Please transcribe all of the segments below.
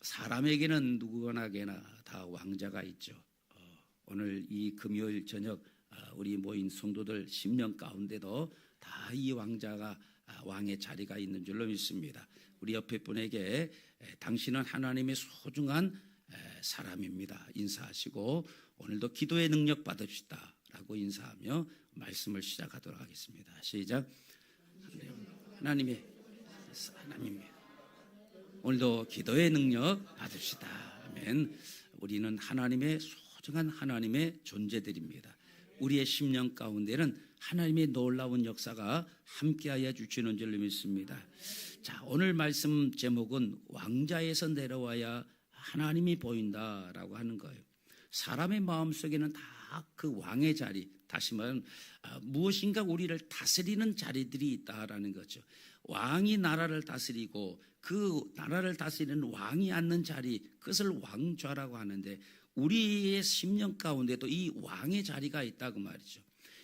사람에게는 누구나게나 다 왕자가 있죠. 오늘 이 금요일 저녁 우리 모인 성도들 10명 가운데도 다 이 왕자가 왕의 자리가 있는 줄로 믿습니다. 우리 옆에 분에게 당신은 하나님의 소중한 사람입니다 인사하시고, 오늘도 기도의 능력 받읍시다 라고 인사하며 말씀을 시작하도록 하겠습니다. 시작. 하나님 오늘도 기도의 능력 받읍시다. 아멘. 우리는 하나님의 소중한 하나님의 존재들입니다. 우리의 심령 가운데는 하나님의 놀라운 역사가 함께하여 주시는 줄로 믿습니다. 자, 오늘 말씀 제목은 왕자에서 내려와야 하나님이 보인다라고 하는 거예요. 사람의 마음속에는 다 그 왕의 자리, 다시 말하면 무엇인가 우리를 다스리는 자리들이 있다라는 거죠. 왕이 나라를 다스리고 그 나라를 다스리는 왕이 앉는 자리, 그것을 왕좌라고 하는데, 우리의 심령 가운데도 이 왕의 자리가 있다고 말이죠.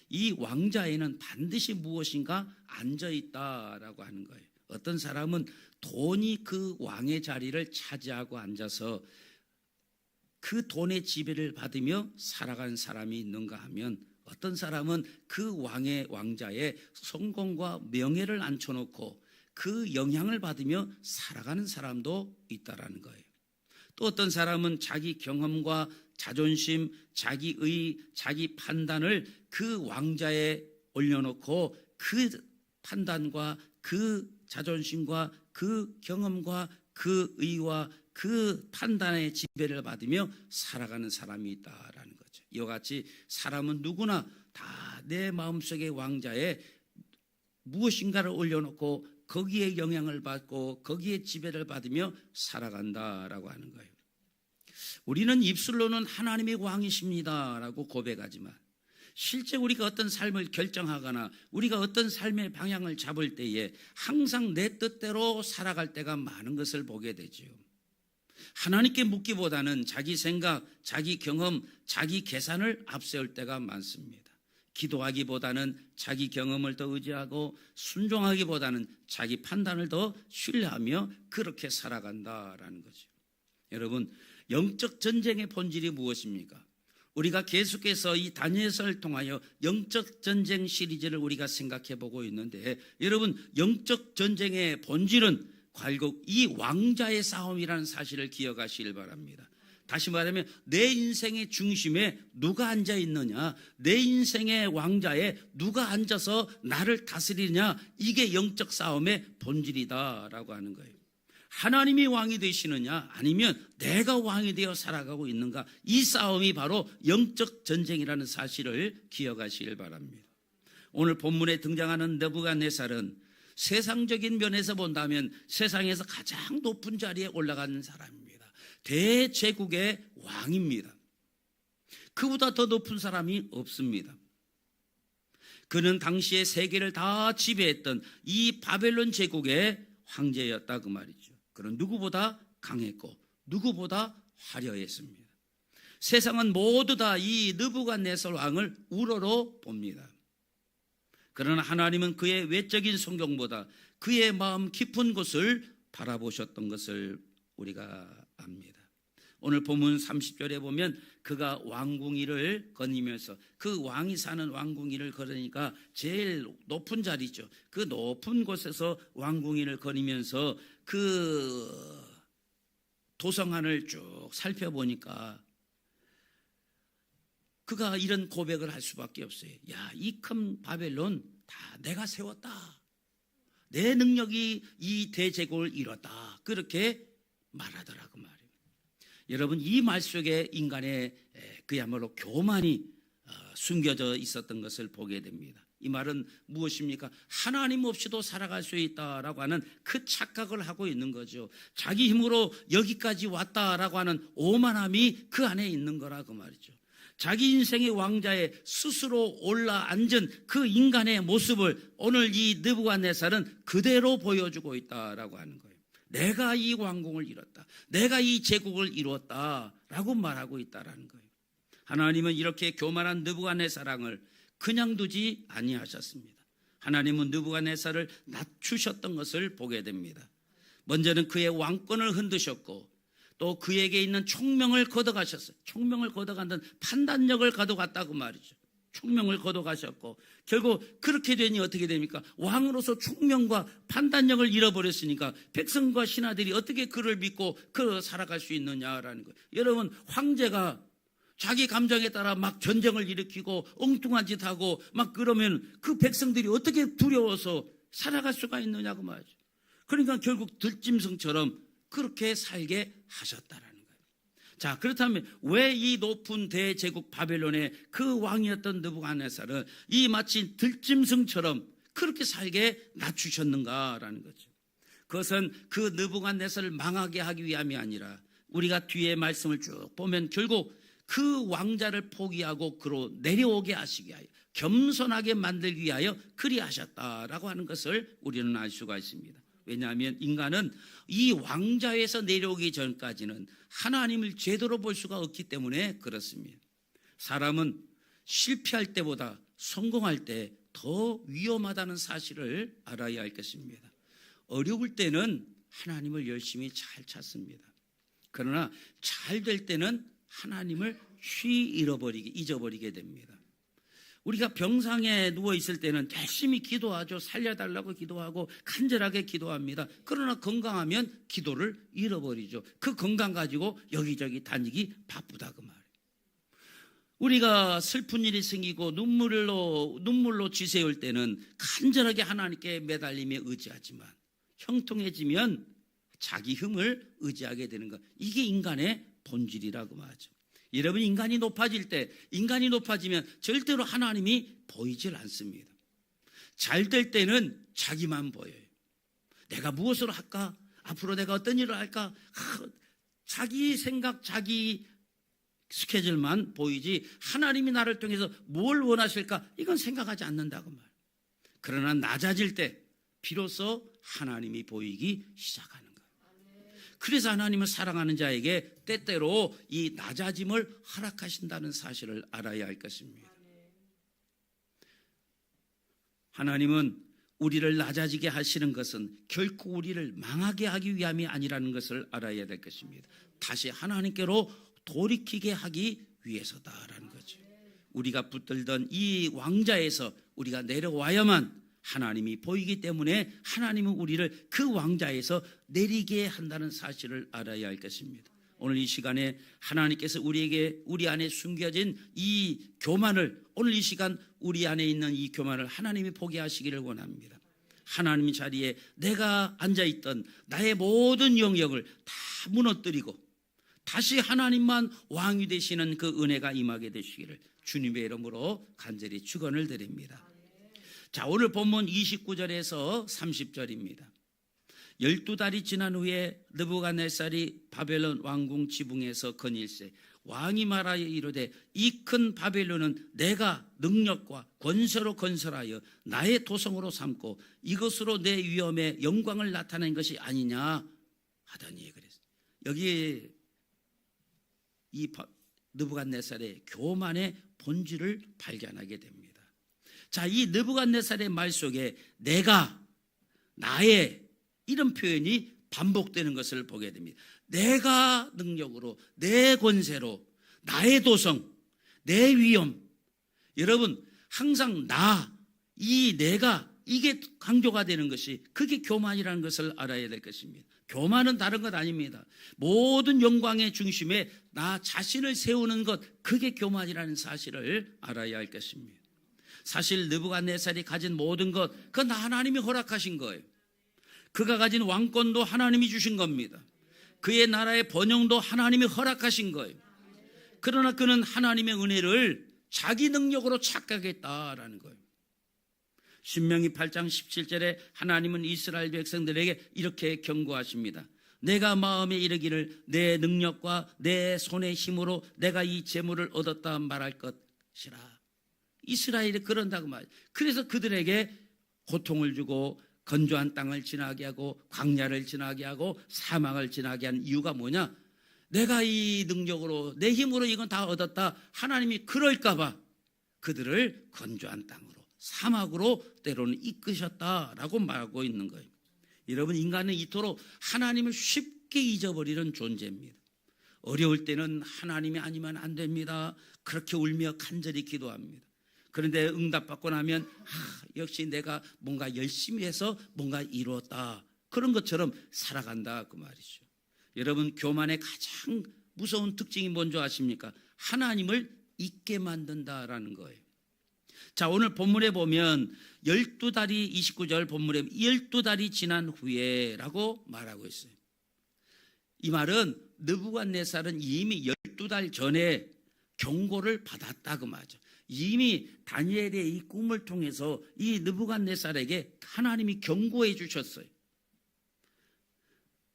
이 왕자에는 반드시 무엇인가 앉아 있다라고 하는 거예요. 어떤 사람은 돈이 그 왕의 자리를 차지하고 앉아서 그 돈의 지배를 받으며 살아가는 사람이 있는가 하면, 어떤 사람은 그 왕자의 성공과 명예를 앉혀놓고 그 영향을 받으며 살아가는 사람도 있다라는 거예요. 또 어떤 사람은 자기 경험과 자존심, 자기의, 자기 판단을 그 왕자에 올려놓고 그 판단과 그 자존심과 그 경험과 그 의와 그 판단의 지배를 받으며 살아가는 사람이 있다라는 거죠. 이와 같이 사람은 누구나 다 내 마음속의 왕자에 무엇인가를 올려놓고 거기에 영향을 받고 거기에 지배를 받으며 살아간다라고 하는 거예요. 우리는 입술로는 하나님의 왕이십니다라고 고백하지만, 실제 우리가 어떤 삶을 결정하거나 우리가 어떤 삶의 방향을 잡을 때에 항상 내 뜻대로 살아갈 때가 많은 것을 보게 되죠. 하나님께 묻기보다는 자기 생각, 자기 경험, 자기 계산을 앞세울 때가 많습니다. 기도하기보다는 자기 경험을 더 의지하고 순종하기보다는 자기 판단을 더 신뢰하며 그렇게 살아간다라는 거죠. 여러분, 영적 전쟁의 본질이 무엇입니까? 우리가 계속해서 이 다니엘서를 통하여 영적 전쟁 시리즈를 우리가 생각해 보고 있는데, 여러분, 영적 전쟁의 본질은 결국 이 왕자의 싸움이라는 사실을 기억하시길 바랍니다. 다시 말하면 내 인생의 중심에 누가 앉아 있느냐, 내 인생의 왕자에 누가 앉아서 나를 다스리느냐, 이게 영적 싸움의 본질이다라고 하는 거예요. 하나님이 왕이 되시느냐 아니면 내가 왕이 되어 살아가고 있는가, 이 싸움이 바로 영적 전쟁이라는 사실을 기억하시길 바랍니다. 오늘 본문에 등장하는 느부갓네살은 세상적인 면에서 본다면 세상에서 가장 높은 자리에 올라가는 사람입니다. 대제국의 왕입니다. 그보다 더 높은 사람이 없습니다. 그는 당시에 세계를 다 지배했던 이 바벨론 제국의 황제였다 그 말이죠. 그는 누구보다 강했고 누구보다 화려했습니다. 세상은 모두 다 이 느부갓네살 왕을 우러러 봅니다. 그러나 하나님은 그의 외적인 성경보다 그의 마음 깊은 곳을 바라보셨던 것을 우리가 압니다. 오늘 본문 30절에 보면 그가 왕궁위를 거니면서, 그 왕이 사는 왕궁위를 걸으니까 제일 높은 자리죠. 그 높은 곳에서 왕궁위를 거니면서 그 도성안을 쭉 살펴보니까 그가 이런 고백을 할 수밖에 없어요. 야, 이 큰 바벨론 다 내가 세웠다. 내 능력이 이 대제국을 이뤘다. 그렇게 말하더라고 말이에요. 여러분, 이 말 속에 인간의 그야말로 교만이 숨겨져 있었던 것을 보게 됩니다. 이 말은 무엇입니까? 하나님 없이도 살아갈 수 있다라고 하는 그 착각을 하고 있는 거죠. 자기 힘으로 여기까지 왔다라고 하는 오만함이 그 안에 있는 거라고 말이죠. 자기 인생의 왕자에 스스로 올라앉은 그 인간의 모습을 오늘 이 느부갓네살은 그대로 보여주고 있다라고 하는 거예요. 내가 이 왕궁을 이뤘다, 내가 이 제국을 이뤘다라고 말하고 있다라는 거예요. 하나님은 이렇게 교만한 느부갓네살 왕을 그냥 두지 아니하셨습니다. 하나님은 느부갓네살을 낮추셨던 것을 보게 됩니다. 먼저는 그의 왕권을 흔드셨고, 또 그에게 있는 총명을 걷어가셨어요. 총명을 걷어간다는 판단력을 가져갔다고 말이죠. 총명을 걷어가셨고 결국 그렇게 되니 어떻게 됩니까? 왕으로서 총명과 판단력을 잃어버렸으니까 백성과 신하들이 어떻게 그를 믿고 살아갈 수 있느냐라는 거예요. 여러분, 황제가 자기 감정에 따라 막 전쟁을 일으키고 엉뚱한 짓 하고 막 그러면 그 백성들이 어떻게 두려워서 살아갈 수가 있느냐고 말이죠. 그러니까 결국 들짐승처럼 그렇게 살게 하셨다라는 거예요. 자, 그렇다면 왜 이 높은 대제국 바벨론의 그 왕이었던 느부갓네살은 이 마치 들짐승처럼 그렇게 살게 낮추셨는가라는 거죠. 그것은 그 느부갓네살을 망하게 하기 위함이 아니라 우리가 뒤에 말씀을 쭉 보면 결국 그 왕자를 포기하고 그로 내려오게 하시기 위하여 겸손하게 만들기 위하여 그리하셨다라고 하는 것을 우리는 알 수가 있습니다. 왜냐하면 인간은 이 왕좌에서 내려오기 전까지는 하나님을 제대로 볼 수가 없기 때문에 그렇습니다. 사람은 실패할 때보다 성공할 때 더 위험하다는 사실을 알아야 할 것입니다. 어려울 때는 하나님을 열심히 잘 찾습니다. 그러나 잘 될 때는 하나님을 잊어버리게 됩니다. 우리가 병상에 누워있을 때는 열심히 기도하죠. 살려달라고 기도하고 간절하게 기도합니다. 그러나 건강하면 기도를 잃어버리죠. 그 건강 가지고 여기저기 다니기 바쁘다 그 말이에요. 우리가 슬픈 일이 생기고 눈물로 지새울 때는 간절하게 하나님께 매달리며 의지하지만 형통해지면 자기 힘을 의지하게 되는 것. 이게 인간의 본질이라고 말하죠. 여러분, 인간이 높아지면 절대로 하나님이 보이질 않습니다. 잘 될 때는 자기만 보여요. 내가 무엇을 할까? 앞으로 내가 어떤 일을 할까? 자기 생각, 자기 스케줄만 보이지 하나님이 나를 통해서 뭘 원하실까? 이건 생각하지 않는다고 말이에요. 그러나 낮아질 때 비로소 하나님이 보이기 시작하는 거예요. 그래서 하나님을 사랑하는 자에게 때때로 이 낮아짐을 허락하신다는 사실을 알아야 할 것입니다. 하나님은 우리를 낮아지게 하시는 것은 결코 우리를 망하게 하기 위함이 아니라는 것을 알아야 될 것입니다. 다시 하나님께로 돌이키게 하기 위해서다라는 거죠. 우리가 붙들던 이 왕좌에서 우리가 내려와야만 하나님이 보이기 때문에 하나님은 우리를 그 왕좌에서 내리게 한다는 사실을 알아야 할 것입니다. 오늘 이 시간에 하나님께서 우리 안에 숨겨진 이 교만을, 오늘 이 시간 우리 안에 있는 이 교만을 하나님이 보게 하시기를 원합니다. 하나님 자리에 내가 앉아있던 나의 모든 영역을 다 무너뜨리고 다시 하나님만 왕이 되시는 그 은혜가 임하게 되시기를 주님의 이름으로 간절히 축원을 드립니다. 자, 오늘 본문 29절에서 30절입니다. 12달이 지난 후에 느부갓네살이 바벨론 왕궁 지붕에서 건일세 왕이 말하여 이르되 이 큰 바벨론은 내가 능력과 권세로 건설하여 나의 도성으로 삼고 이것으로 내 위엄의 영광을 나타낸 것이 아니냐 하더니 그랬어요. 여기에 이 느부갓네살의 교만의 본질을 발견하게 됩니다. 자, 이 느부갓네살의 말 속에 내가, 나의 이런 표현이 반복되는 것을 보게 됩니다. 내가 능력으로, 내 권세로, 나의 도성, 내 위엄. 여러분, 항상 내가 이게 강조가 되는 것이 그게 교만이라는 것을 알아야 될 것입니다. 교만은 다른 것 아닙니다. 모든 영광의 중심에 나 자신을 세우는 것, 그게 교만이라는 사실을 알아야 할 것입니다. 사실 느부갓네살이 가진 모든 것, 그건 하나님이 허락하신 거예요. 그가 가진 왕권도 하나님이 주신 겁니다. 그의 나라의 번영도 하나님이 허락하신 거예요. 그러나 그는 하나님의 은혜를 자기 능력으로 착각했다라는 거예요. 신명기 8장 17절에 하나님은 이스라엘 백성들에게 이렇게 경고하십니다. 내가 마음에 이르기를 내 능력과 내 손의 힘으로 내가 이 재물을 얻었다 말할 것이라. 이스라엘이 그런다고 말이에요. 그래서 그들에게 고통을 주고 건조한 땅을 지나게 하고 광야를 지나게 하고 사막을 지나게 한 이유가 뭐냐? 내가 이 능력으로 내 힘으로 이건 다 얻었다. 하나님이 그럴까 봐 그들을 건조한 땅으로 사막으로 때로는 이끄셨다라고 말하고 있는 거예요. 여러분, 인간은 이토록 하나님을 쉽게 잊어버리는 존재입니다. 어려울 때는 하나님이 아니면 안 됩니다. 그렇게 울며 간절히 기도합니다. 그런데 응답받고 나면 역시 내가 뭔가 열심히 해서 뭔가 이루었다. 그런 것처럼 살아간다 그 말이죠. 여러분, 교만의 가장 무서운 특징이 뭔지 아십니까? 하나님을 잊게 만든다라는 거예요. 자, 오늘 본문에 보면 12달이 29절 본문에 12달이 지난 후에 라고 말하고 있어요. 이 말은 느부갓네살은 이미 12달 전에 경고를 받았다 그 말이죠. 이미 다니엘의 이 꿈을 통해서 이 느부갓네살에게 하나님이 경고해 주셨어요.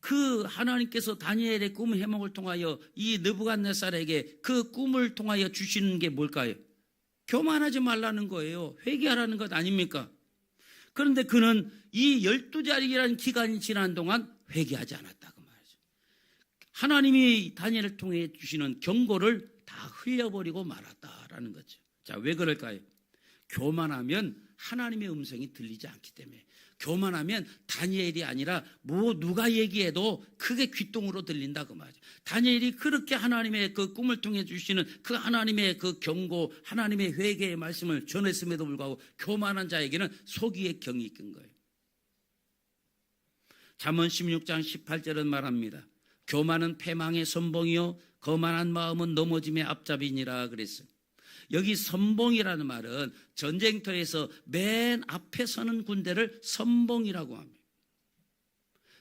그 하나님께서 다니엘의 꿈 해몽을 통하여 이 느부갓네살에게 그 꿈을 통하여 주시는 게 뭘까요? 교만하지 말라는 거예요. 회개하라는 것 아닙니까? 그런데 그는 이 12달이라는 기간이 지난 동안 회개하지 않았다고 말이죠. 하나님이 다니엘을 통해 주시는 경고를 다 흘려버리고 말았다라는 거죠. 자, 왜 그럴까요? 교만하면 하나님의 음성이 들리지 않기 때문에. 교만하면 다니엘이 아니라 누가 얘기해도 크게 귓등으로 들린다 그 말이죠. 다니엘이 그렇게 하나님의 그 꿈을 통해 주시는 그 하나님의 그 경고, 하나님의 회개의 말씀을 전했음에도 불구하고 교만한 자에게는 속이의 경이 끈 거예요. 잠언 16장 18절은 말합니다. 교만은 패망의 선봉이요 거만한 마음은 넘어짐의 앞잡이니라 그랬어요. 여기 선봉이라는 말은 전쟁터에서 맨 앞에 서는 군대를 선봉이라고 합니다.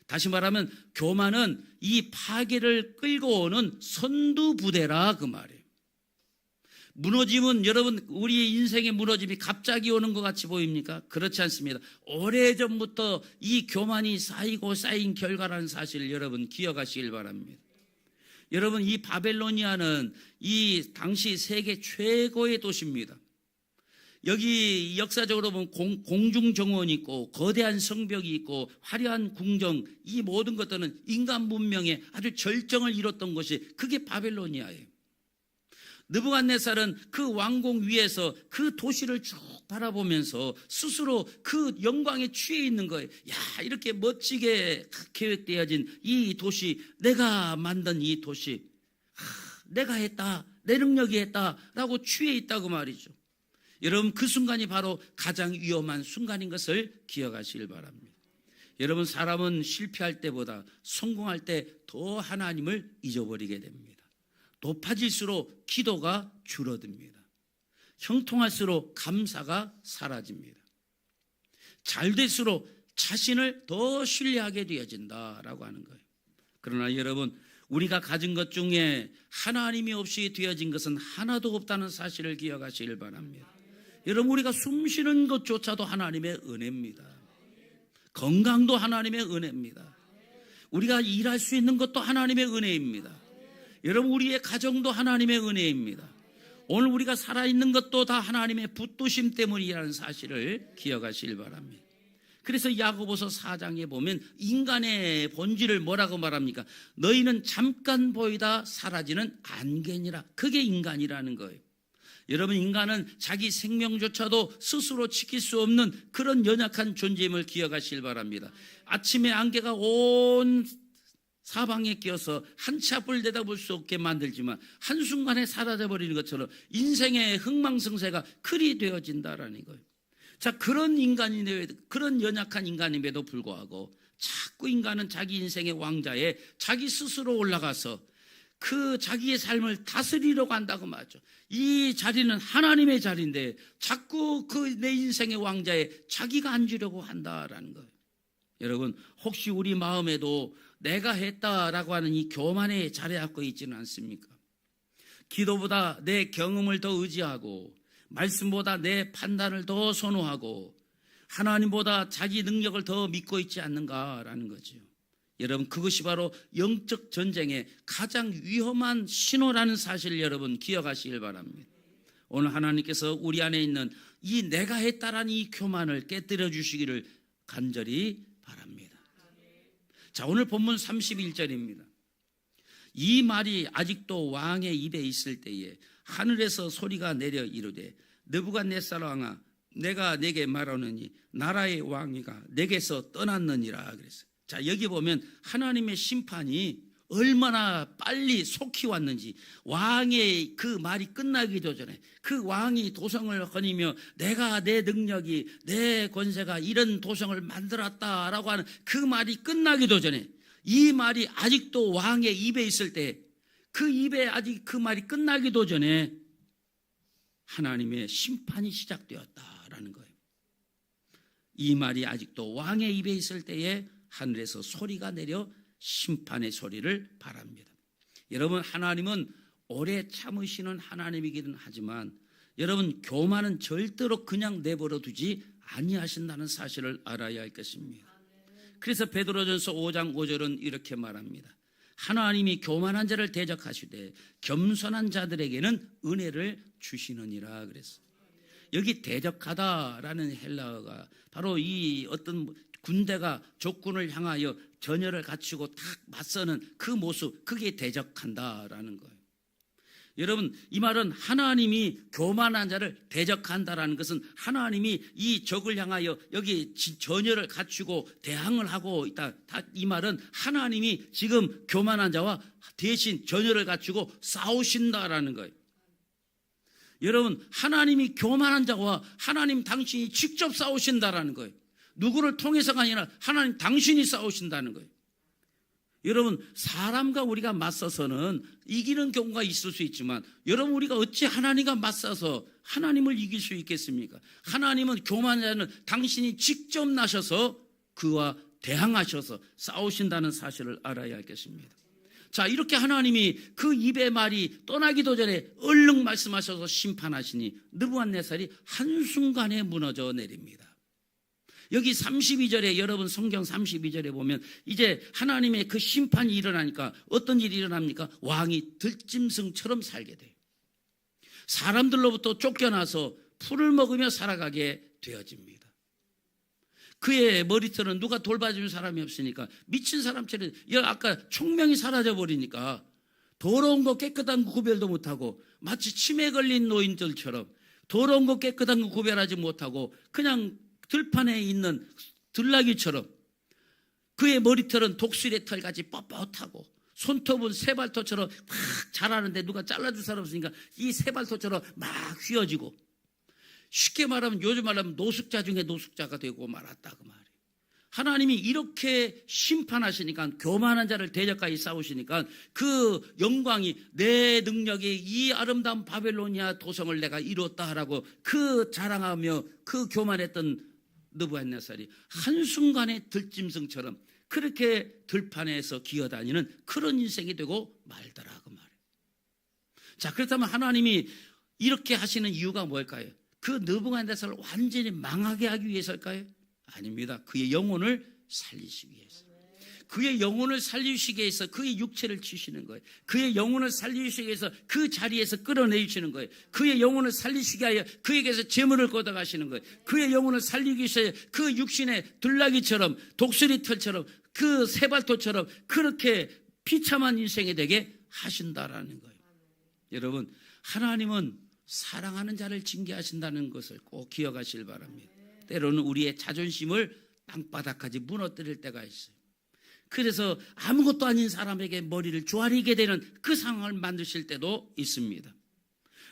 다시 말하면 교만은 이 파괴를 끌고 오는 선두부대라 그 말이에요. 무너짐은 여러분 우리의 인생의 무너짐이 갑자기 오는 것 같이 보입니까? 그렇지 않습니다. 오래전부터 이 교만이 쌓이고 쌓인 결과라는 사실을 여러분 기억하시길 바랍니다. 여러분, 이 바벨로니아는 이 당시 세계 최고의 도시입니다. 여기 역사적으로 보면 공중정원이 있고 거대한 성벽이 있고 화려한 궁정, 이 모든 것들은 인간 문명의 아주 절정을 이뤘던 곳이 그게 바벨로니아예요. 느부갓네살은 그 왕궁 위에서 그 도시를 쭉 바라보면서 스스로 그 영광에 취해 있는 거예요. 야, 이렇게 멋지게 계획되어진 이 도시, 내가 만든 이 도시, 내가 했다, 내 능력이 했다라고 취해 있다고 말이죠. 여러분, 그 순간이 바로 가장 위험한 순간인 것을 기억하시길 바랍니다. 여러분, 사람은 실패할 때보다 성공할 때 더 하나님을 잊어버리게 됩니다. 높아질수록 기도가 줄어듭니다. 형통할수록 감사가 사라집니다. 잘 될수록 자신을 더 신뢰하게 되어진다라고 하는 거예요. 그러나 여러분, 우리가 가진 것 중에 하나님이 없이 되어진 것은 하나도 없다는 사실을 기억하시길 바랍니다. 여러분, 우리가 숨 쉬는 것조차도 하나님의 은혜입니다. 건강도 하나님의 은혜입니다. 우리가 일할 수 있는 것도 하나님의 은혜입니다. 여러분, 우리의 가정도 하나님의 은혜입니다. 오늘 우리가 살아있는 것도 다 하나님의 붙드심 때문이라는 사실을 기억하시길 바랍니다. 그래서 야고보서 4장에 보면 인간의 본질을 뭐라고 말합니까? 너희는 잠깐 보이다 사라지는 안개니라. 그게 인간이라는 거예요. 여러분, 인간은 자기 생명조차도 스스로 지킬 수 없는 그런 연약한 존재임을 기억하시길 바랍니다. 아침에 안개가 온 사방에 끼어서 한치 앞을 내다볼 수 없게 만들지만 한순간에 사라져버리는 것처럼 인생의 흥망성쇠가 클이 되어진다라는 거예요. 자, 그런 인간인데, 그런 연약한 인간임에도 불구하고 자꾸 인간은 자기 인생의 왕자에 자기 스스로 올라가서 그 자기의 삶을 다스리려고 한다고 말이죠. 이 자리는 하나님의 자리인데 자꾸 그 내 인생의 왕자에 자기가 앉으려고 한다라는 거예요. 여러분, 혹시 우리 마음에도 내가 했다라고 하는 이 교만에 자리 잡고 있지는 않습니까? 기도보다 내 경험을 더 의지하고 말씀보다 내 판단을 더 선호하고 하나님보다 자기 능력을 더 믿고 있지 않는가라는 거죠. 여러분, 그것이 바로 영적 전쟁의 가장 위험한 신호라는 사실을 여러분 기억하시길 바랍니다. 오늘 하나님께서 우리 안에 있는 이 내가 했다라는 이 교만을 깨뜨려 주시기를 간절히 바랍니다. 자, 오늘 본문 31절입니다. 이 말이 아직도 왕의 입에 있을 때에 하늘에서 소리가 내려 이르되 느부갓네살 왕아, 내가 내게 말하노니 나라의 왕위가 내게서 떠났느니라 그랬어요. 자, 여기 보면 하나님의 심판이 얼마나 빨리 속히 왔는지, 왕의 그 말이 끝나기도 전에 그 왕이 도성을 거니며 내가 내 능력이 내 권세가 이런 도성을 만들었다라고 하는 그 말이 끝나기도 전에, 이 말이 아직도 왕의 입에 있을 때, 그 입에 아직 그 말이 끝나기도 전에 하나님의 심판이 시작되었다라는 거예요. 이 말이 아직도 왕의 입에 있을 때에 하늘에서 소리가 내려 심판의 소리를 바랍니다. 여러분, 하나님은 오래 참으시는 하나님이기는 하지만 여러분, 교만은 절대로 그냥 내버려 두지 아니하신다는 사실을 알아야 할 것입니다. 그래서 베드로전서 5장 5절은 이렇게 말합니다. 하나님이 교만한 자를 대적하시되 겸손한 자들에게는 은혜를 주시느니라 그랬어요. 여기 대적하다라는 헬라어가 바로 이 어떤 군대가 적군을 향하여 전열을 갖추고 딱 맞서는 그 모습, 그게 대적한다라는 거예요. 여러분, 이 말은 하나님이 교만한 자를 대적한다라는 것은 하나님이 이 적을 향하여 여기 전열을 갖추고 대항을 하고 있다. 이 말은 하나님이 지금 교만한 자와 대신 전열을 갖추고 싸우신다라는 거예요. 여러분, 하나님이 교만한 자와 하나님 당신이 직접 싸우신다라는 거예요. 누구를 통해서가 아니라 하나님 당신이 싸우신다는 거예요. 여러분, 사람과 우리가 맞서서는 이기는 경우가 있을 수 있지만 여러분, 우리가 어찌 하나님과 맞서서 하나님을 이길 수 있겠습니까? 하나님은 교만한 자는 당신이 직접 나셔서 그와 대항하셔서 싸우신다는 사실을 알아야 하겠습니다. 자, 이렇게 하나님이 그 입의 말이 떠나기도 전에 얼른 말씀하셔서 심판하시니 느부갓네살이 한순간에 무너져 내립니다. 여기 32절에 여러분 성경 32절에 보면 이제 하나님의 그 심판이 일어나니까 어떤 일이 일어납니까? 왕이 들짐승처럼 살게 돼요. 사람들로부터 쫓겨나서 풀을 먹으며 살아가게 되어집니다. 그의 머리털은 누가 돌봐주는 사람이 없으니까 미친 사람처럼, 아까 총명이 사라져버리니까 더러운 거 깨끗한 거 구별도 못하고 마치 치매 걸린 노인들처럼 더러운 거 깨끗한 거 구별하지 못하고 그냥 들판에 있는 들나귀처럼, 그의 머리털은 독수리의 털같이 뻣뻣하고 손톱은 새발톱처럼 막 자라는데 누가 잘라줄 사람 없으니까 이 새발톱처럼 막 휘어지고, 쉽게 말하면 요즘 말하면 노숙자 중에 노숙자가 되고 말았다 그 말이에요. 하나님이 이렇게 심판하시니까, 교만한 자를 대적하여 싸우시니까 그 영광이 내 능력이 이 아름다운 바벨로니아 도성을 내가 이뤘다라고 그 자랑하며 그 교만했던 느부갓네살이 한순간에 들짐승처럼 그렇게 들판에서 기어다니는 그런 인생이 되고 말더라 그 말이에요. 자, 그렇다면 하나님이 이렇게 하시는 이유가 뭘까요? 그 느부갓네살을 완전히 망하게 하기 위해서일까요? 아닙니다. 그의 영혼을 살리시기 위해서. 그의 영혼을 살리시기 위해서 그의 육체를 치시는 거예요. 그의 영혼을 살리시기 위해서 그 자리에서 끌어내주시는 거예요. 그의 영혼을 살리시기 위하여 그에게서 재물을 걷어가시는 거예요. 그의 영혼을 살리기 위해서 그 육신의 들나귀처럼 독수리털처럼 그 새발톱처럼 그렇게 비참한 인생이 되게 하신다라는 거예요. 여러분, 하나님은 사랑하는 자를 징계하신다는 것을 꼭 기억하시길 바랍니다. 때로는 우리의 자존심을 땅바닥까지 무너뜨릴 때가 있어요. 그래서 아무것도 아닌 사람에게 머리를 조아리게 되는 그 상황을 만드실 때도 있습니다.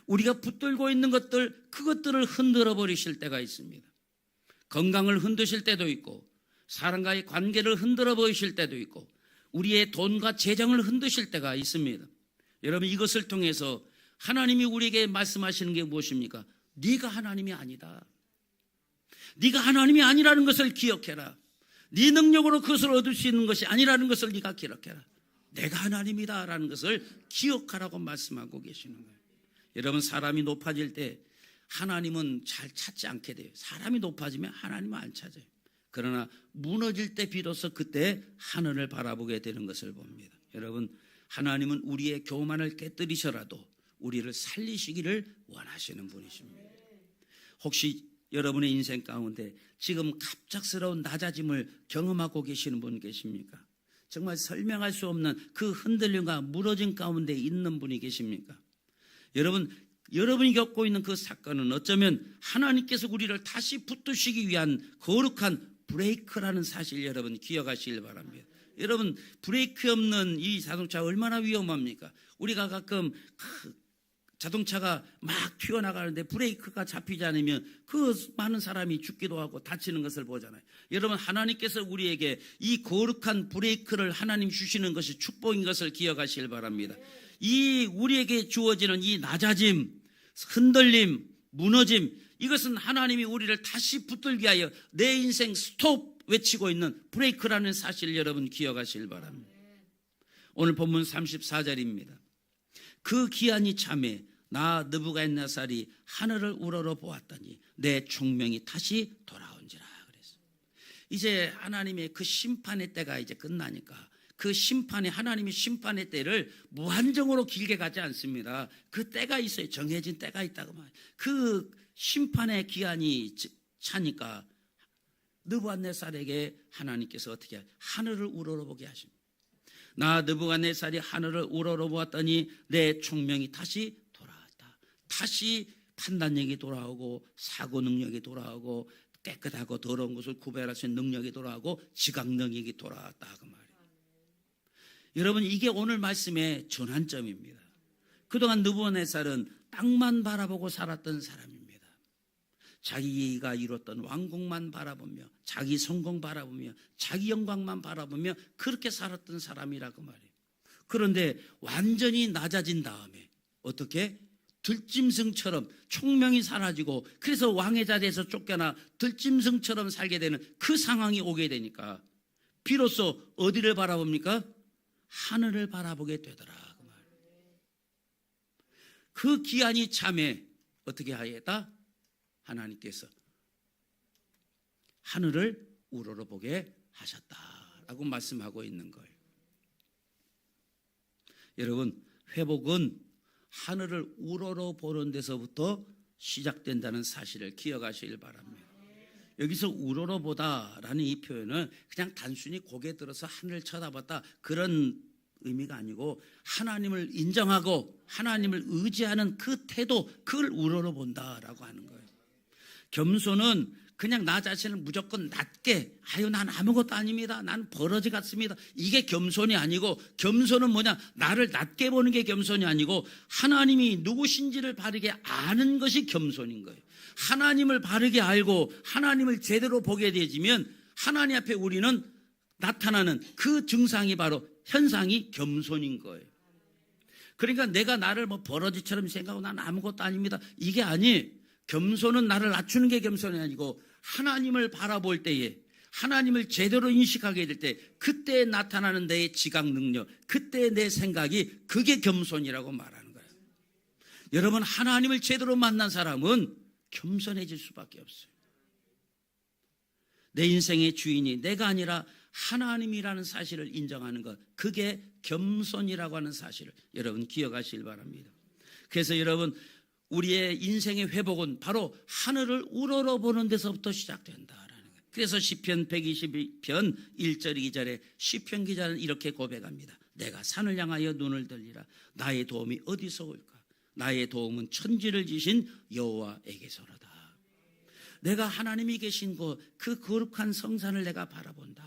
우리가 붙들고 있는 것들, 그것들을 흔들어 버리실 때가 있습니다. 건강을 흔드실 때도 있고, 사람과의 관계를 흔들어 버리실 때도 있고, 우리의 돈과 재정을 흔드실 때가 있습니다. 여러분, 이것을 통해서 하나님이 우리에게 말씀하시는 게 무엇입니까? 네가 하나님이 아니다. 네가 하나님이 아니라는 것을 기억해라. 네 능력으로 그것을 얻을 수 있는 것이 아니라는 것을 네가 기억해라. 내가 하나님이다라는 것을 기억하라고 말씀하고 계시는 거예요. 여러분, 사람이 높아질 때 하나님은 잘 찾지 않게 돼요. 사람이 높아지면 하나님은 안 찾아요. 그러나 무너질 때 비로소 그때 하늘을 바라보게 되는 것을 봅니다. 여러분, 하나님은 우리의 교만을 깨뜨리셔라도 우리를 살리시기를 원하시는 분이십니다. 혹시 여러분의 인생 가운데 지금 갑작스러운 낮아짐을 경험하고 계시는 분 계십니까? 정말 설명할 수 없는 그 흔들림과 무너짐 가운데 있는 분이 계십니까? 여러분이 겪고 있는 그 사건은 어쩌면 하나님께서 우리를 다시 붙드시기 위한 거룩한 브레이크라는 사실 여러분 기억하시길 바랍니다. 여러분, 브레이크 없는 이 자동차 얼마나 위험합니까? 우리가 가끔 자동차가 막 튀어나가는데 브레이크가 잡히지 않으면 그 많은 사람이 죽기도 하고 다치는 것을 보잖아요. 여러분, 하나님께서 우리에게 이 거룩한 브레이크를 하나님 주시는 것이 축복인 것을 기억하시길 바랍니다. 이 우리에게 주어지는 이 낮아짐, 흔들림, 무너짐, 이것은 하나님이 우리를 다시 붙들기 위하여 내 인생 스톱 외치고 있는 브레이크라는 사실을 여러분 기억하시길 바랍니다. 오늘 본문 34절입니다. 그 기한이 참에 나 느부갓네살이 하늘을 우러러 보았더니 내 총명이 다시 돌아온지라 그랬어요. 이제 하나님의 그 심판의 때가 이제 끝나니까 그 심판의 하나님의 심판의 때를 무한정으로 길게 가지 않습니다. 그 때가 있어요. 정해진 때가 있다고 말해요. 그 심판의 기한이 차니까 느부갓네살에게 하나님께서 어떻게 하늘을 우러러 보게 하십니다. 나 느부갓네살이 하늘을 우러러 보았더니 내 총명이 다시 돌아왔다. 다시 판단력이 돌아오고 사고 능력이 돌아오고 깨끗하고 더러운 것을 구별할 수 있는 능력이 돌아오고 지각 능력이 돌아왔다 그 말이에요. 여러분, 이게 오늘 말씀의 전환점입니다. 그동안 느부갓네살은 땅만 바라보고 살았던 사람입니다. 자기가 이뤘던 왕국만 바라보며 자기 성공 바라보며 자기 영광만 바라보며 그렇게 살았던 사람이라고 말이에요. 그런데 완전히 낮아진 다음에 어떻게? 들짐승처럼 총명이 사라지고 그래서 왕의 자리에서 쫓겨나 들짐승처럼 살게 되는 그 상황이 오게 되니까 비로소 어디를 바라봅니까? 하늘을 바라보게 되더라 그 말이에요. 그 기한이 참에 어떻게 하였다? 하나님께서 하늘을 우러러보게 하셨다라고 말씀하고 있는 거예요. 여러분, 회복은 하늘을 우러러보는 데서부터 시작된다는 사실을 기억하시길 바랍니다. 여기서 우러러보다라는 이 표현은 그냥 단순히 고개 들어서 하늘을 쳐다봤다 그런 의미가 아니고 하나님을 인정하고 하나님을 의지하는 그 태도, 그걸 우러러본다라고 하는 거예요. 겸손은 그냥 나 자신을 무조건 낮게, 아유 난 아무것도 아닙니다, 난 버러지 같습니다, 이게 겸손이 아니고, 겸손은 뭐냐, 나를 낮게 보는 게 겸손이 아니고 하나님이 누구신지를 바르게 아는 것이 겸손인 거예요. 하나님을 바르게 알고 하나님을 제대로 보게 되지면 하나님 앞에 우리는 나타나는 그 증상이 바로 현상이 겸손인 거예요. 그러니까 내가 나를 뭐 버러지처럼 생각하고 난 아무것도 아닙니다, 이게 아니. 겸손은 나를 낮추는 게 겸손이 아니고 하나님을 바라볼 때에, 하나님을 제대로 인식하게 될 때 그때 나타나는 내 지각 능력, 그때 내 생각이, 그게 겸손이라고 말하는 거예요. 여러분, 하나님을 제대로 만난 사람은 겸손해질 수밖에 없어요. 내 인생의 주인이 내가 아니라 하나님이라는 사실을 인정하는 것, 그게 겸손이라고 하는 사실을 여러분 기억하시길 바랍니다. 그래서 여러분, 우리의 인생의 회복은 바로 하늘을 우러러보는 데서부터 시작된다라는 거예요. 그래서 시편 122편 1절 2절에 시편 기자는 이렇게 고백합니다. 내가 산을 향하여 눈을 들리라. 나의 도움이 어디서 올까? 나의 도움은 천지를 지신 여호와에게서로다. 내가 하나님이 계신 곳, 그 거룩한 성산을 내가 바라본다.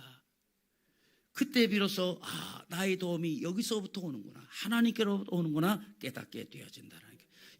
그때 비로소 나의 도움이 여기서부터 오는구나, 하나님께로부터 오는구나 깨닫게 되어진다는 거예요.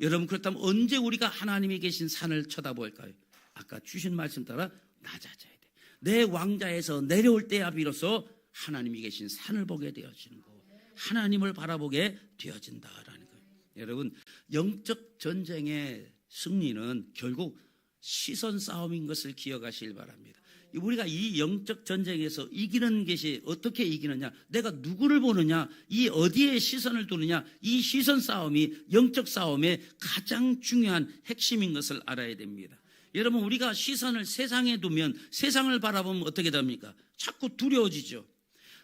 여러분, 그렇다면 언제 우리가 하나님이 계신 산을 쳐다볼까요? 아까 주신 말씀 따라 낮아져야 돼. 내 왕자에서 내려올 때야 비로소 하나님이 계신 산을 보게 되어지는 거고 하나님을 바라보게 되어진다라는 거예요. 여러분, 영적 전쟁의 승리는 결국 시선 싸움인 것을 기억하시길 바랍니다. 우리가 이 영적 전쟁에서 이기는 것이 어떻게 이기느냐, 내가 누구를 보느냐, 이 어디에 시선을 두느냐, 이 시선 싸움이 영적 싸움의 가장 중요한 핵심인 것을 알아야 됩니다. 여러분, 우리가 시선을 세상에 두면, 세상을 바라보면 어떻게 됩니까? 자꾸 두려워지죠.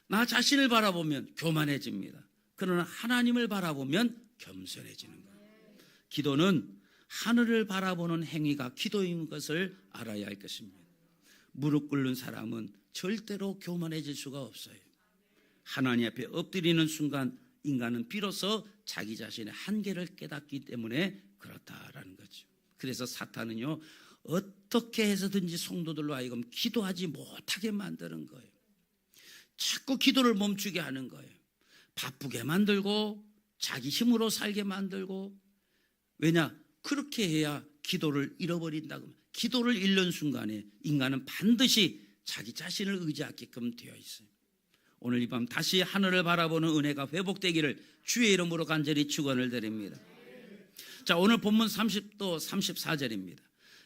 나 자신을 바라보면 교만해집니다. 그러나 하나님을 바라보면 겸손해지는 거예요. 기도는 하늘을 바라보는 행위가 기도인 것을 알아야 할 것입니다. 무릎 꿇는 사람은 절대로 교만해질 수가 없어요. 하나님 앞에 엎드리는 순간 인간은 비로소 자기 자신의 한계를 깨닫기 때문에 그렇다라는 거죠. 그래서 사탄은요, 어떻게 해서든지 성도들로 하여금 기도하지 못하게 만드는 거예요. 자꾸 기도를 멈추게 하는 거예요. 바쁘게 만들고 자기 힘으로 살게 만들고. 왜냐? 그렇게 해야 기도를 잃어버린다고. 기도를 잃는 순간에 인간은 반드시 자기 자신을 의지하게끔 되어 있어요. 오늘 이 밤 다시 하늘을 바라보는 은혜가 회복되기를 주의 이름으로 간절히 축원을 드립니다. 자, 오늘 본문 30도 34절입니다.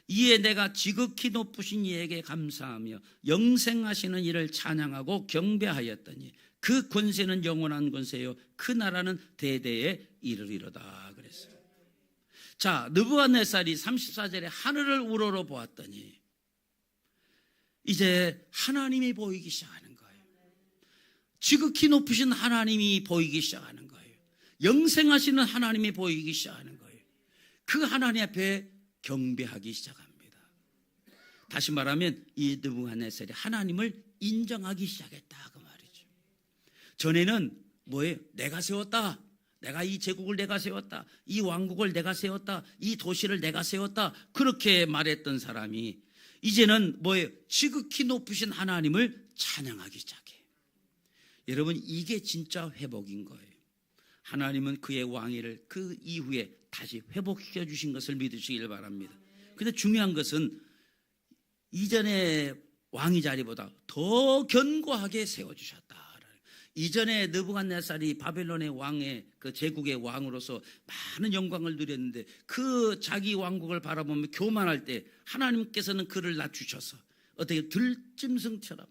이에 내가 지극히 높으신 이에게 감사하며 영생하시는 이를 찬양하고 경배하였더니 그 권세는 영원한 권세요 그 나라는 대대에 이르리로다 그랬어요. 자, 느부갓네살이 34절에 하늘을 우러러 보았더니 이제 하나님이 보이기 시작하는 거예요. 지극히 높으신 하나님이 보이기 시작하는 거예요. 영생하시는 하나님이 보이기 시작하는 거예요. 그 하나님 앞에 경배하기 시작합니다. 다시 말하면 이 느부갓네살이 하나님을 인정하기 시작했다 그 말이죠. 전에는 뭐예요? 내가 세웠다. 내가 이 제국을 내가 세웠다. 이 왕국을 내가 세웠다. 이 도시를 내가 세웠다. 그렇게 말했던 사람이 이제는 뭐예요? 지극히 높으신 하나님을 찬양하기 시작해. 여러분, 이게 진짜 회복인 거예요. 하나님은 그의 왕위를 그 이후에 다시 회복시켜 주신 것을 믿으시길 바랍니다. 근데 중요한 것은 이전의 왕위 자리보다 더 견고하게 세워주셨다. 이전에 느부갓네살이 바벨론의 왕의 그 제국의 왕으로서 많은 영광을 누렸는데 그 자기 왕국을 바라보며 교만할 때 하나님께서는 그를 낮추셔서 어떻게 들짐승처럼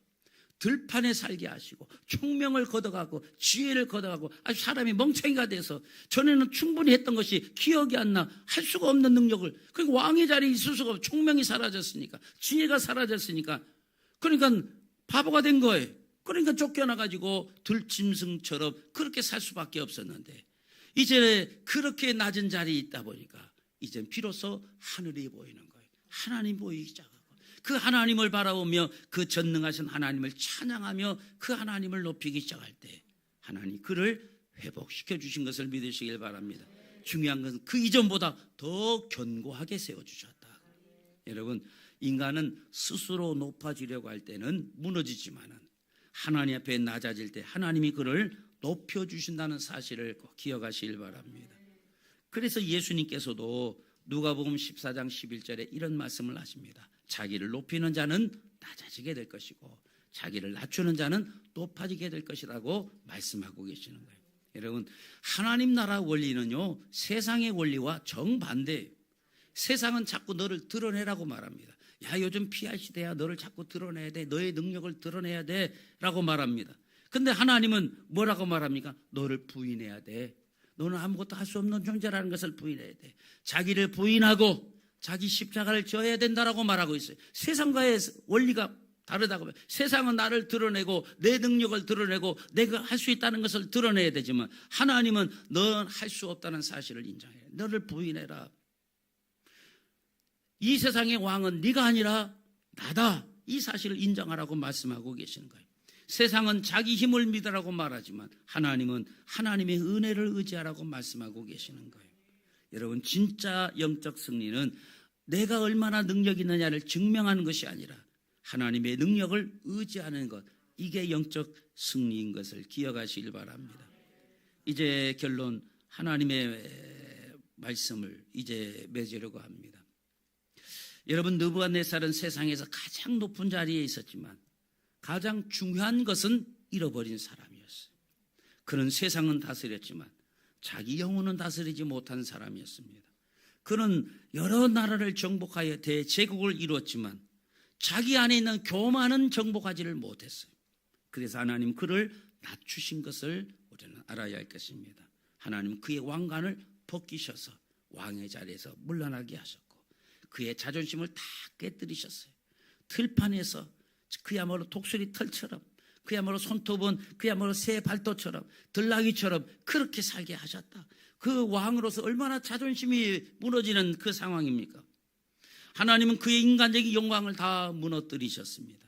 들판에 살게 하시고 총명을 걷어가고 지혜를 걷어가고 아주 사람이 멍청이가 돼서 전에는 충분히 했던 것이 기억이 안 나 할 수가 없는 능력을 그러니까 왕의 자리에 있을 수가 없고 총명이 사라졌으니까 지혜가 사라졌으니까 그러니까 바보가 된 거예요. 그러니까 쫓겨나가지고 들짐승처럼 그렇게 살 수밖에 없었는데 이제 그렇게 낮은 자리에 있다 보니까 이제 비로소 하늘이 보이는 거예요. 하나님 보이기 시작하고 그 하나님을 바라보며 그 전능하신 하나님을 찬양하며 그 하나님을 높이기 시작할 때 하나님 그를 회복시켜 주신 것을 믿으시길 바랍니다. 중요한 것은 그 이전보다 더 견고하게 세워주셨다. 여러분, 인간은 스스로 높아지려고 할 때는 무너지지만은 하나님 앞에 낮아질 때 하나님이 그를 높여주신다는 사실을 꼭 기억하시길 바랍니다. 그래서 예수님께서도 누가복음 14장 11절에 이런 말씀을 하십니다. 자기를 높이는 자는 낮아지게 될 것이고 자기를 낮추는 자는 높아지게 될 것이라고 말씀하고 계시는 거예요. 여러분, 하나님 나라 원리는요 세상의 원리와 정반대예요. 세상은 자꾸 너를 드러내라고 말합니다. 야, 요즘 PR 시대야. 너를 자꾸 드러내야 돼. 너의 능력을 드러내야 돼. 라고 말합니다. 근데 하나님은 뭐라고 말합니까? 너를 부인해야 돼. 너는 아무것도 할 수 없는 존재라는 것을 부인해야 돼. 자기를 부인하고 자기 십자가를 져야 된다라고 말하고 있어요. 세상과의 원리가 다르다고. 세상은 나를 드러내고 내 능력을 드러내고 내가 할 수 있다는 것을 드러내야 되지만 하나님은 넌 할 수 없다는 사실을 인정해. 너를 부인해라. 이 세상의 왕은 네가 아니라 나다. 이 사실을 인정하라고 말씀하고 계시는 거예요. 세상은 자기 힘을 믿으라고 말하지만 하나님은 하나님의 은혜를 의지하라고 말씀하고 계시는 거예요. 여러분, 진짜 영적 승리는 내가 얼마나 능력이 있느냐를 증명하는 것이 아니라 하나님의 능력을 의지하는 것, 이게 영적 승리인 것을 기억하시길 바랍니다. 이제 결론, 하나님의 말씀을 이제 맺으려고 합니다. 여러분, 느부갓네살은 세상에서 가장 높은 자리에 있었지만 가장 중요한 것은 잃어버린 사람이었어요. 그는 세상은 다스렸지만 자기 영혼은 다스리지 못한 사람이었습니다. 그는 여러 나라를 정복하여 대제국을 이루었지만 자기 안에 있는 교만은 정복하지를 못했어요. 그래서 하나님 그를 낮추신 것을 우리는 알아야 할 것입니다. 하나님 그의 왕관을 벗기셔서 왕의 자리에서 물러나게 하셨고 그의 자존심을 다 깨뜨리셨어요. 틀판에서 그야말로 독수리 털처럼, 그야말로 손톱은 그야말로 새 발톱처럼, 들나귀처럼 그렇게 살게 하셨다. 그 왕으로서 얼마나 자존심이 무너지는 그 상황입니까? 하나님은 그의 인간적인 영광을 다 무너뜨리셨습니다.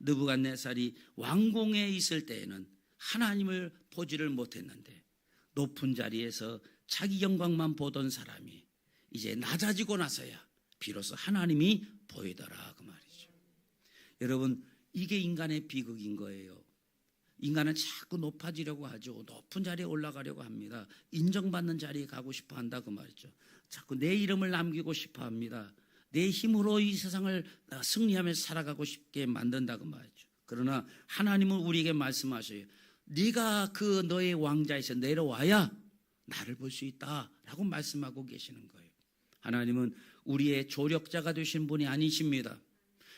느부갓네살이 왕궁에 있을 때에는 하나님을 보지를 못했는데 높은 자리에서 자기 영광만 보던 사람이 이제 낮아지고 나서야 비로소 하나님이 보이더라 그 말이죠. 여러분, 이게 인간의 비극인 거예요. 인간은 자꾸 높아지려고 하죠. 높은 자리에 올라가려고 합니다. 인정받는 자리에 가고 싶어 한다 그 말이죠. 자꾸 내 이름을 남기고 싶어 합니다. 내 힘으로 이 세상을 승리하면서 살아가고 싶게 만든다 그 말이죠. 그러나 하나님은 우리에게 말씀하셔요. 네가 그 너의 왕자에서 내려와야 나를 볼 수 있다라고 말씀하고 계시는 거예요. 하나님은 우리의 조력자가 되신 분이 아니십니다.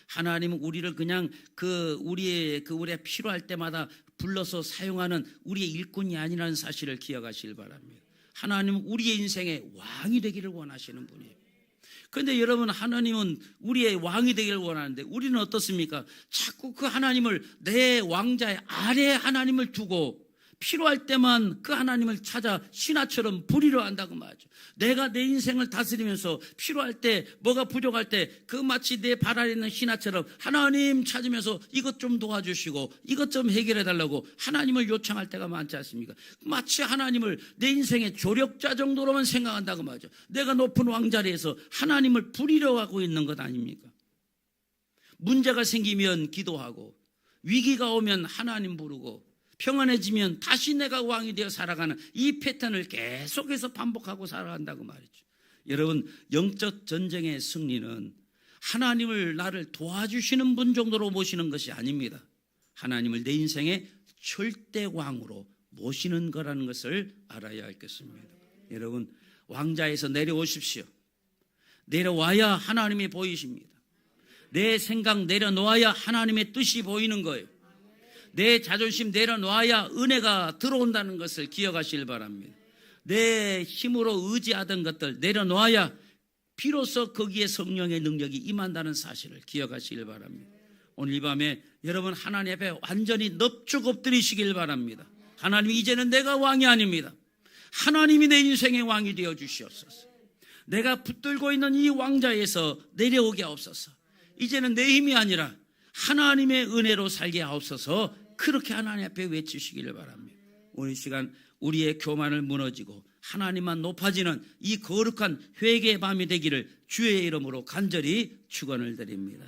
하나님은 우리를 그냥 우리의 필요할 때마다 불러서 사용하는 우리의 일꾼이 아니라는 사실을 기억하시길 바랍니다. 하나님은 우리의 인생의 왕이 되기를 원하시는 분이에요. 그런데 여러분, 하나님은 우리의 왕이 되기를 원하는데 우리는 어떻습니까? 자꾸 그 하나님을 내 왕자의 아래에 하나님을 두고 필요할 때만 그 하나님을 찾아 신하처럼 부리려 한다고 말이죠. 내가 내 인생을 다스리면서 필요할 때, 뭐가 부족할 때 그 마치 내 발 아래 있는 신하처럼 하나님 찾으면서 이것 좀 도와주시고 이것 좀 해결해 달라고 하나님을 요청할 때가 많지 않습니까? 마치 하나님을 내 인생의 조력자 정도로만 생각한다고 말이죠. 내가 높은 왕자리에서 하나님을 부리려 하고 있는 것 아닙니까? 문제가 생기면 기도하고 위기가 오면 하나님 부르고 평안해지면 다시 내가 왕이 되어 살아가는 이 패턴을 계속해서 반복하고 살아간다고 말이죠. 여러분, 영적 전쟁의 승리는 하나님을 나를 도와주시는 분 정도로 모시는 것이 아닙니다. 하나님을 내 인생의 절대 왕으로 모시는 거라는 것을 알아야 할 것입니다. 여러분, 왕자에서 내려오십시오. 내려와야 하나님이 보이십니다. 내 생각 내려놓아야 하나님의 뜻이 보이는 거예요. 내 자존심 내려놓아야 은혜가 들어온다는 것을 기억하시길 바랍니다. 내 힘으로 의지하던 것들 내려놓아야 비로소 거기에 성령의 능력이 임한다는 사실을 기억하시길 바랍니다. 오늘 이 밤에 여러분 하나님 앞에 완전히 넙죽 엎드리시길 바랍니다. 하나님, 이제는 내가 왕이 아닙니다. 하나님이 내 인생의 왕이 되어 주시옵소서. 내가 붙들고 있는 이 왕자에서 내려오게 하옵소서. 이제는 내 힘이 아니라 하나님의 은혜로 살게 하옵소서. 그렇게 하나님 앞에 외치시기를 바랍니다. 오늘 시간 우리의 교만을 무너지고 하나님만 높아지는 이 거룩한 회개의 밤이 되기를 주의 이름으로 간절히 축원을 드립니다.